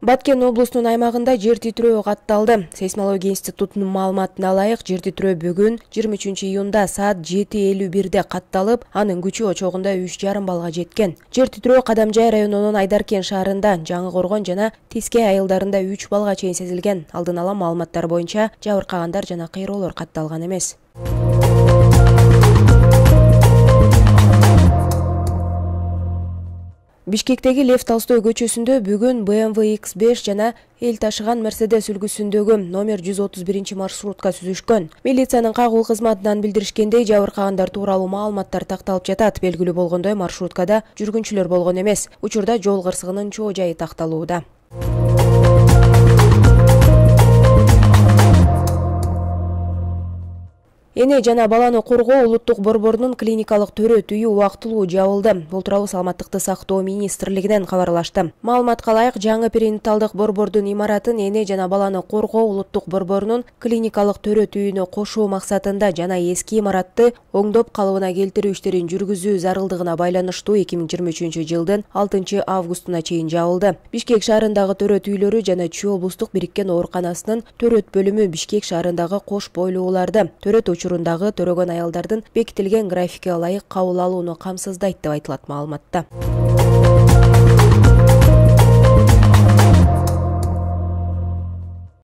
Баткен облусунун аймагында жер титирөө катталды. Сейсмология институтунун маалыматына ылайык, жер титирөө бүгүн 23 июнда саат 7:51 катталып, анын күчү очогунда 3,5 баллга жеткен. Жер титирөө Кадамжай районунун Айдаркен шаарында, Жаңы Коргон жана Тискей айылдарында 3 баллга чейин сезилген. Алдын ала маалыматтар боюнча жабыркагандар жана кыйроолор катталган эмес. Бишкектеги Лев Толстой көчөсүндө бүгүн BMW X5 жана эл ташыган Mercedes үлгүсүндөгү номер 131 маршрутка сүзүшкөн. Милициянын кагуу кызматынан билдиришкендей, жабыркагандар тууралуу маалыматтар такталып жатат. Белгилүү болгондой, маршруткада жүргүнчүлөр болгон эмес. Учурда жол кырсыгынын чоо жайы такталууда. Эне жана баланы коргоо улуттук борборунун клиникалык төрөт үйү убактылуу жабылды. Бул тууралуу Саламаттыкты сактоо министрлигинен кабарлашты. Маалыматка ылайык, жаңы перинаталдык борбордун имаратын эне жана баланы коргоо улуттук борборунун клиникалык төрөт үйүнө кошуу максатында жана эски имаратты оңдоп калыбына келтирүү иштерин жүргүзүү зарылдыгына байланыштуу 2023 жылдын 6 августуна чейин жабылды. Бишкек шаарындагы төрөт үйлөрү жана Чүй облустук бириккен ооруканасынын төрөт бөлүмү Бишкек шаарындагы кош бойлууларды төрөт учурундагы төрөгөн аялдардын бекитилген графикке ылайык кабыл алууну камсыздайт деп айтылат маалыматта.